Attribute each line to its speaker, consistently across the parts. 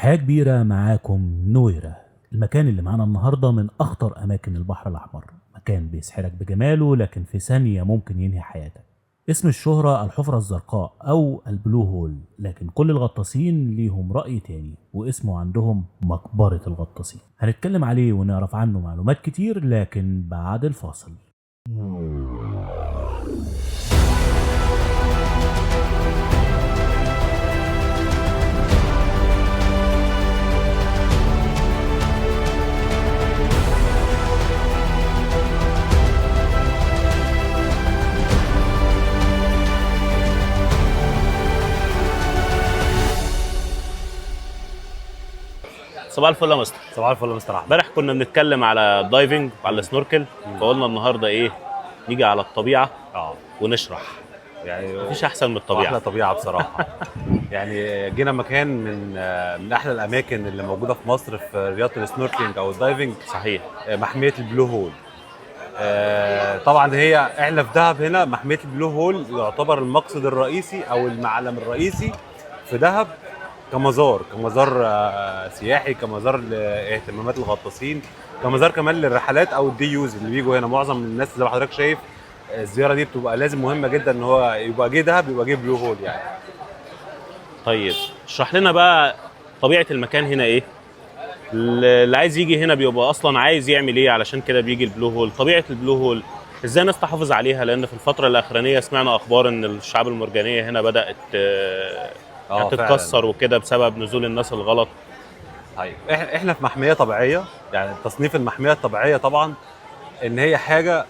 Speaker 1: تحية كبيرة معاكم نويرة. المكان اللي معانا النهاردة من أخطر أماكن البحر الأحمر، مكان بيسحرك بجماله لكن في ثانية ممكن ينهي حياتك. اسم الشهرة الحفرة الزرقاء أو البلو هول، لكن كل الغطاسين ليهم رأي تاني واسمه عندهم مقبرة الغطاسين. هنتكلم عليه ونعرف عنه معلومات كتير لكن بعد الفاصل.
Speaker 2: صباح الفل يا مستر.
Speaker 3: صباح الفل يا مستر احمد.
Speaker 2: امبارح كنا بنتكلم على الدايفنج وعلى السنوركل، فقلنا النهارده ايه، نيجي على الطبيعه ونشرح.
Speaker 3: يعني
Speaker 2: مفيش احسن من الطبيعه.
Speaker 3: احلى طبيعه بصراحه. يعني جينا مكان من احلى الاماكن اللي موجوده في مصر في رياضه السنوركلينج او الدايفنج.
Speaker 2: صحيح.
Speaker 3: محميه البلو هول. طبعا هي احنا في دهب هنا. محميه البلو هول يعتبر المقصد الرئيسي او المعلم الرئيسي في دهب كمزار سياحي، كمزار لاهتمامات الغطاسين، كمزار كمان للرحلات او الدي يوز اللي بيجوا هنا. معظم الناس زي ما حضرتك شايف الزياره دي بتبقى لازم مهمه جدا ان هو يبقى جه دهب، يبقى جه بلو هول يعني.
Speaker 2: طيب اشرح لنا بقى طبيعه المكان هنا ايه، اللي عايز يجي هنا بيبقى اصلا عايز يعمل ايه علشان كده بيجي البلو هول. طبيعه البلو هول ازاي الناس تحافظ عليها، لان في الفتره الاخرانيه سمعنا اخبار ان الشعاب المرجانيه هنا بدات تتكسر وكده بسبب نزول الناس الغلط.
Speaker 3: طيب احنا في محميه طبيعيه، يعني تصنيف المحميه الطبيعيه طبعا ان هي حاجه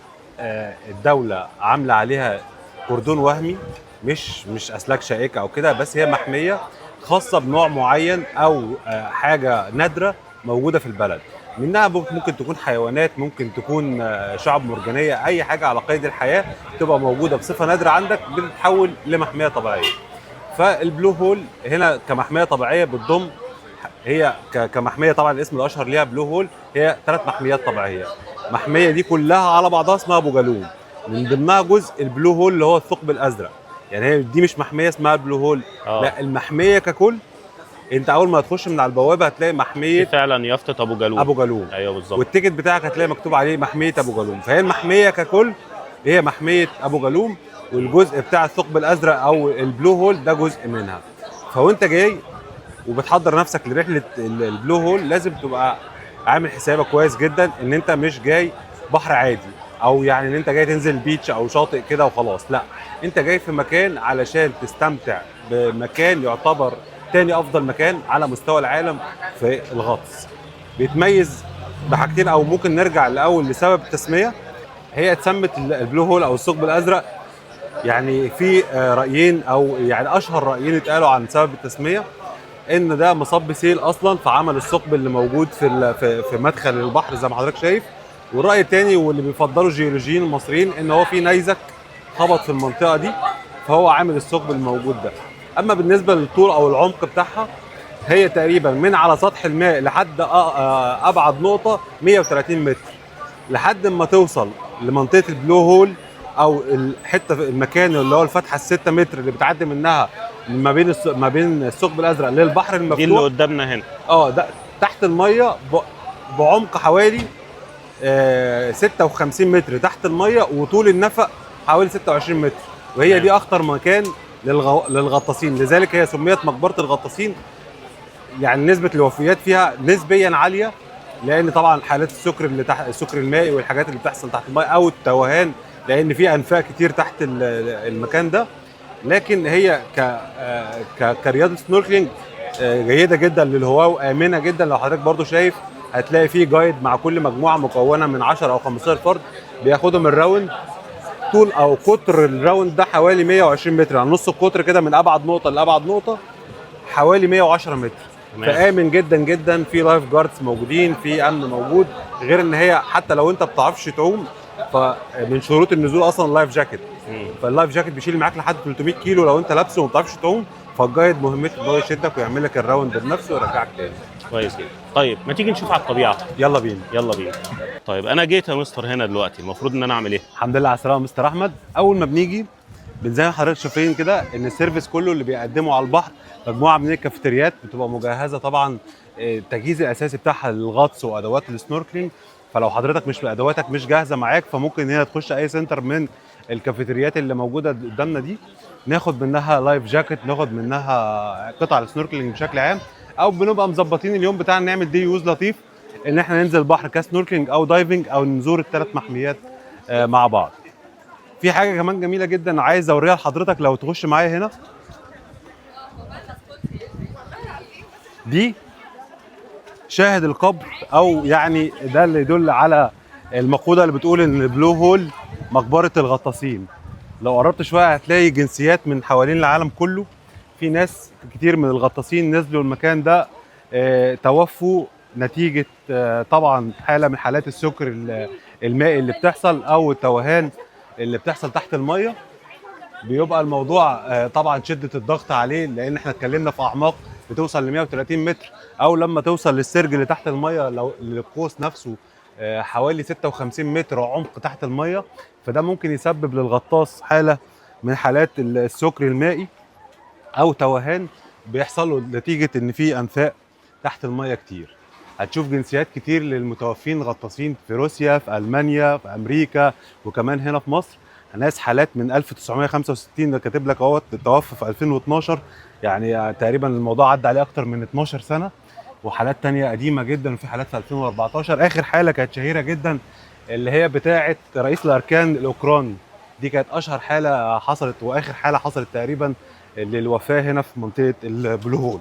Speaker 3: الدوله عامله عليها كردون وهمي، مش اسلاك شائكه او كده، بس هي محميه خاصه بنوع معين او حاجه نادره موجوده في البلد. منها ممكن تكون حيوانات، ممكن تكون شعب مرجانيه، اي حاجه على قيد الحياه تبقى موجوده بصفه نادره عندك بتتحول لمحميه طبيعيه. فالبلو هول هنا كمحميه طبيعيه بتضم، هي كمحميه طبعا الاسم الاشهر ليها بلو هول، هي 3 محميات طبيعيه. المحميه دي كلها على بعضها اسمها ابو جالوم، من ضمنها جزء البلو هول اللي هو الثقب الازرق. يعني هي دي مش محميه اسمها بلو هول، لا المحميه ككل. انت اول ما تخش من على البوابه هتلاقي محميه
Speaker 2: فعلا يافطه ابو جالوم.
Speaker 3: ايوه بالظبط. والتيكت بتاعك هتلاقي مكتوب عليه محميه ابو جالوم. فهي المحميه ككل هي محميه ابو جالوم، والجزء بتاع الثقب الازرق او البلو هول ده جزء منها. فوانت جاي وبتحضر نفسك لرحله البلو هول لازم تبقى عامل حسابك كويس جدا ان انت مش جاي بحر عادي، او يعني ان انت جاي تنزل بيتش او شاطئ كده وخلاص. لا، انت جاي في مكان علشان تستمتع بمكان يعتبر تاني افضل مكان على مستوى العالم في الغطس. بيتميز بحاجتين، او ممكن نرجع الاول لسبب التسميه. هي اتسمت البلو هول او الثقب الازرق، يعني في رايين او يعني اشهر رايين اتقالوا عن سبب التسميه، ان ده مصب سيل اصلا في عمل الثقب اللي موجود في مدخل البحر زي ما حضرتك شايف. والراي الثاني واللي بيفضله الجيولوجيين المصريين ان هو في نيزك خبط في المنطقه دي فهو عامل الثقب الموجود ده. اما بالنسبه للطول او العمق بتاعها، هي تقريبا من على سطح الماء لحد ابعد نقطه 130 متر، لحد ما توصل لمنطقه البلو هول او الحته المكان اللي هو الفتحه ال6 متر اللي بتعدي منها ما بين الثقب الازرق للبحر المفتوح.
Speaker 2: دي اللي قدامنا هنا.
Speaker 3: ده تحت الميه بعمق حوالي 56 متر تحت الميه، وطول النفق حوالي 26 متر. وهي دي اخطر مكان للغطاسين، لذلك هي سميت مقبره الغطاسين. يعني نسبه الوفيات فيها نسبيا عاليه، لان طبعا حالات السكر اللي تحت، السكر المائي والحاجات اللي بتحصل تحت الميه او التوهان، لان في انفاق كتير تحت المكان ده. لكن هي كرياضه سنوركلينج جيده جدا للهواه وامنه جدا. لو حضرتك برضو شايف هتلاقي فيه جايد مع كل مجموعه مكونه من 10 او 15 فرد بياخدهم الراوند. طول او قطر الراوند ده حوالي 120 متر، يعني نص القطر كده من ابعد نقطه لابعد نقطه حوالي 110 متر. فامن جدا جدا، في لايف جاردز موجودين، في امن موجود. غير ان هي حتى لو انت ما بتعرفش تعوم، فمن شروط النزول اصلا اللايف جاكيت. فاللايف جاكيت بيشيل معاك لحد 300 كيلو لو انت لابسه وما بتعرفش تعوم، فالجايد مهمته ان هو يشدك ويعمل لك الراوند بنفسه ويرجعك تاني.
Speaker 2: كويس جدا. طيب ما تيجي نشوف على الطبيعه.
Speaker 3: يلا بينا.
Speaker 2: يلا بينا. طيب انا جيت يا مستر هنا دلوقتي، المفروض ان انا اعمل ايه؟
Speaker 3: الحمد لله على السلامه يا مستر احمد. اول ما بنيجي زي ما حضرتك شايفين كده ان السيرفيس كله اللي بيقدمه على البحر مجموعه من الكافيتريات بتبقى مجهزه طبعا. التجهيز الاساسي بتاعها للغطس وادوات السنوركلينج. فلو حضرتك مش ادواتك مش جاهزه معاك، فممكن هنا تخش اي سنتر من الكافيتريات اللي موجوده قدامنا دي، ناخد منها لايف جاكيت، ناخد منها قطع السنوركلينج بشكل عام، او بنبقى مظبطين اليوم بتاعنا نعمل دي يوز لطيف ان احنا ننزل البحر كسنوركلينج او دايفنج او نزور الثلاث محميات مع بعض. في حاجه كمان جميله جدا عايز اوريها لحضرتك لو تخش معايا هنا. دي شاهد القبر، او يعني ده اللي يدل على المقوله اللي بتقول ان البلو هول مقبره الغطاسين. لو قربت شويه هتلاقي جنسيات من حوالين العالم كله. في ناس كتير من الغطاسين نزلوا المكان ده، توفوا نتيجه طبعا حاله من حالات السكر المائي اللي بتحصل او التوهان اللي بتحصل تحت الميه. بيبقى الموضوع طبعا شده الضغط عليه، لان احنا اتكلمنا في اعماق بتوصل ل 130 متر، او لما توصل للسرج اللي تحت الميه لو للقوس نفسه حوالي 56 متر عمق تحت الميه. فده ممكن يسبب للغطاس حاله من حالات السكر المائي او توهان بيحصل له نتيجه ان في انفاق تحت الميه كتير. هتشوف جنسيات كتير للمتوفين غطاسين في روسيا، في المانيا، في امريكا، وكمان هنا في مصر. ناس حالات من 1965 ده كاتب لك اهوت توفى في 2012، يعني تقريبا الموضوع عدى عليه اكتر من 12 سنه. وحالات تانية قديمه جدا، وفي حالات في 2014. اخر حاله كانت شهيره جدا اللي هي بتاعه رئيس الاركان الاوكراني، دي كانت اشهر حاله حصلت واخر حاله حصلت تقريبا للوفاه هنا في منطقه البلو هول.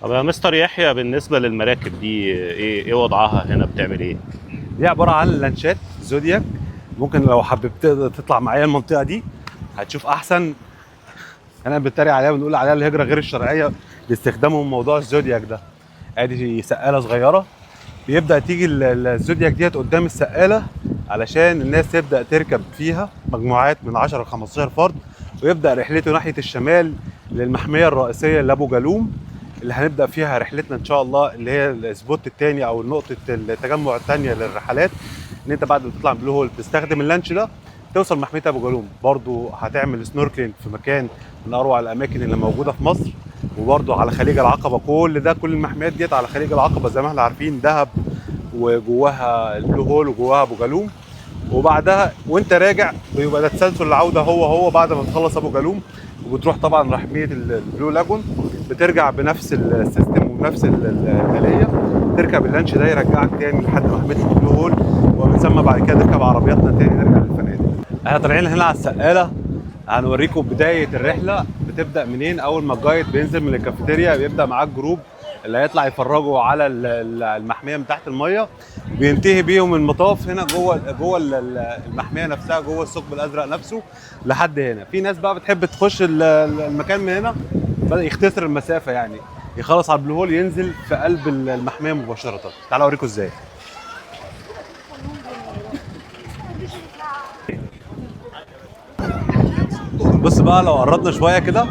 Speaker 2: طب يا مستر يحيى، بالنسبه للمراكب دي ايه وضعها هنا، بتعمل ايه؟
Speaker 3: دي عباره عن لانشات زودياك. ممكن لو حبيت تطلع معايا المنطقه دي هتشوف احسن. انا بنتريق عليها بنقول عليها الهجره غير الشرعيه لاستخدامهم موضوع الزودياك ده. ادي سقاله صغيره، بيبدا تيجي الزودياك ديت قدام السقاله علشان الناس تبدا تركب فيها مجموعات من 10 ل 15 فرد، ويبدا رحلته ناحيه الشمال للمحميه الرئيسيه لابو جالوم اللي هنبدا فيها رحلتنا ان شاء الله، اللي هي السبوت الثاني او نقطه التجمع الثانيه للرحلات. ان انت بعد ما تطلع من بلو هول تستخدم اللانش ده توصل محميه ابو جالوم. برضو هتعمل سنوركلينج في مكان من اروع الاماكن اللي موجوده في مصر، وبرضو على خليج العقبه. كل المحميات ديت على خليج العقبه زي ما احنا عارفين، دهب وجواها البلو هول وجواها ابو جالوم. وبعدها وانت راجع بيبقى ده تسلسل العوده هو بعد ما تخلص ابو جالوم، وبتروح طبعا محميه البلو لاجون، بترجع بنفس السيستم وبنفس الآلية، تركب اللانش ده يرجعك تاني لحد محميه البلو هول، ومن ثم بعد كده نركب عربياتنا تاني نرجع للفنادق. احنا طالعين هنا على السقاله، هنوريكم بدايه الرحله بتبدا منين. اول ما الجايد بينزل من الكافيتيريا بيبدا معاك جروب اللي هيطلع يفرجوا على المحميه من تحت الميه، بينتهي بيهم المطاف هنا جوه المحميه نفسها، جوه الثقب الازرق نفسه لحد هنا. في ناس بقى بتحب تخش المكان من هنا، بدا يختصر المسافه، يعني يخلص على البلو هول ينزل في قلب المحميه مباشره. تعالوا اوريكم ازاي. بص بقى لو قربنا شويه كده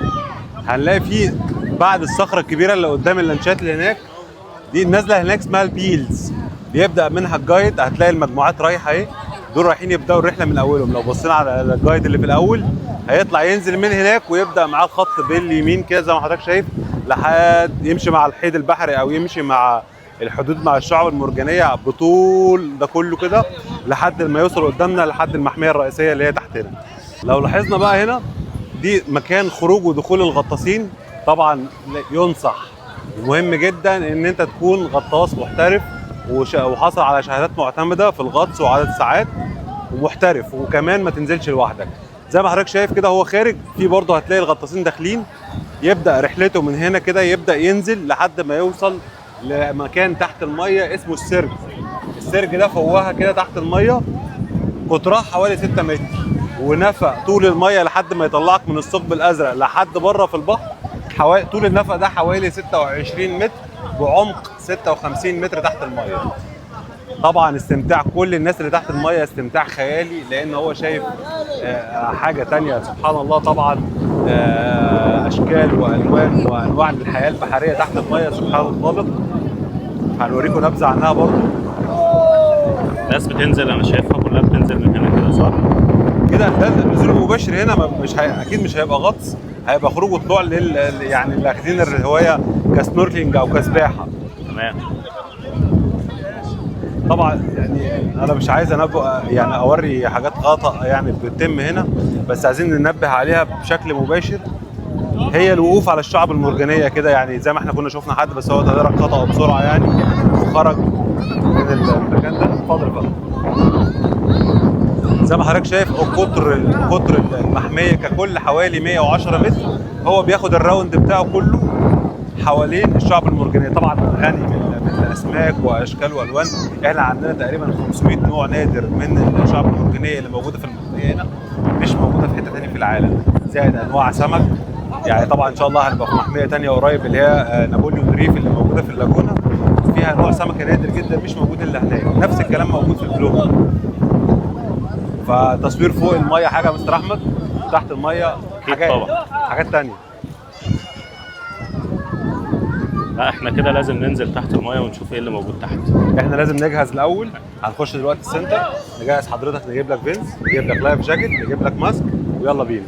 Speaker 3: هنلاقي في بعد الصخره الكبيره اللي قدام اللانشات اللي هناك دي، النازله هناك اسمها البيلز، بيبدا منها الجايد. هتلاقي المجموعات رايحه اهي، دول رايحين يبداوا الرحله من اولهم. لو بصينا على الجايد اللي في الاول هيطلع ينزل من هناك ويبدا معاه الخط باليمين كده زي ما حضرتك شايف، لحد يمشي مع الحيد البحري او يمشي مع الحدود مع الشعب المرجانيه بطول ده كله كده لحد ما يوصل قدامنا لحد المحميه الرئيسيه اللي هي تحتنا. لو لاحظنا بقى هنا دي مكان خروج ودخول الغطاسين. طبعا ينصح مهم جدا ان انت تكون غطاس محترف وحصل على شهادات معتمده في الغطس وعدد ساعات ومحترف، وكمان ما تنزلش لوحدك. زي ما حضرتك شايف كده هو خارج، في برضه هتلاقي الغطاسين داخلين، يبدا رحلته من هنا كده، يبدا ينزل لحد ما يوصل لمكان تحت الميه اسمه السرج. السرج ده فوهه كده تحت الميه، قطرها حوالي 6 متر، ونفق طول الميه لحد ما يطلعك من الثقب الازرق لحد بره في البحر. طول النفق ده حوالي 26 متر بعمق 56 متر تحت الميه. طبعا استمتاع كل الناس اللي تحت الميه استمتاع خيالي، لان هو شايف حاجه تانية سبحان الله. طبعا اشكال والوان وانواع من الحياه البحريه تحت الميه سبحان الخالق. هنوريكم نبذه عنها برضه.
Speaker 2: الناس بتنزل، انا شايفها كلها بتنزل من هنا كده صح؟
Speaker 3: كده ده النزول المباشر هنا اكيد مش هيبقى غطس، هيبقى خروج وطلوع يعني اللي اخدين الهوايه كسنوركلينج او كسباحه.
Speaker 2: تمام.
Speaker 3: طبعا يعني انا مش عايز انبه يعني اوري حاجات خطا يعني بتتم هنا، بس عايزين ننبه عليها بشكل مباشر. هي الوقوف على الشعب المرجانيه كده، يعني زي ما احنا كنا شفنا حد بس هو تدارك خطأه بسرعه يعني وخرج من المكان ده. اتفضل بقى. زي ما حضرتك شايف قطر المحميه ككل حوالي 110 متر، هو بياخد الراوند بتاعه كله حوالين الشعب المرجانيه. طبعا غني من الاسماك واشكال والوان، احنا عندنا تقريبا 500 نوع نادر من الشعب المرجانيه اللي موجوده في المنطقه هنا، مش موجوده في حته ثانيه في العالم، زائد انواع سمك. يعني طبعا ان شاء الله هنبقى في محميه ثانيه قريب اللي هي نابليون ريف اللي موجوده في اللاجونه، فيها نوع سمكه نادر جدا مش موجود الا هناك. نفس الكلام موجود في البلو هول. فتصوير فوق الميه حاجه يا مستر احمد، تحت الميه حاجات ثانيه.
Speaker 2: لا احنا كده لازم ننزل تحت المايه ونشوف ايه اللي موجود تحت.
Speaker 3: احنا لازم نجهز الاول، هنخش دلوقتي السنتر، نجهز حضرتك، نجيب لك فينس، نجيب لك لايف جاكيت، نجيب لك ماسك، ويلا بينا.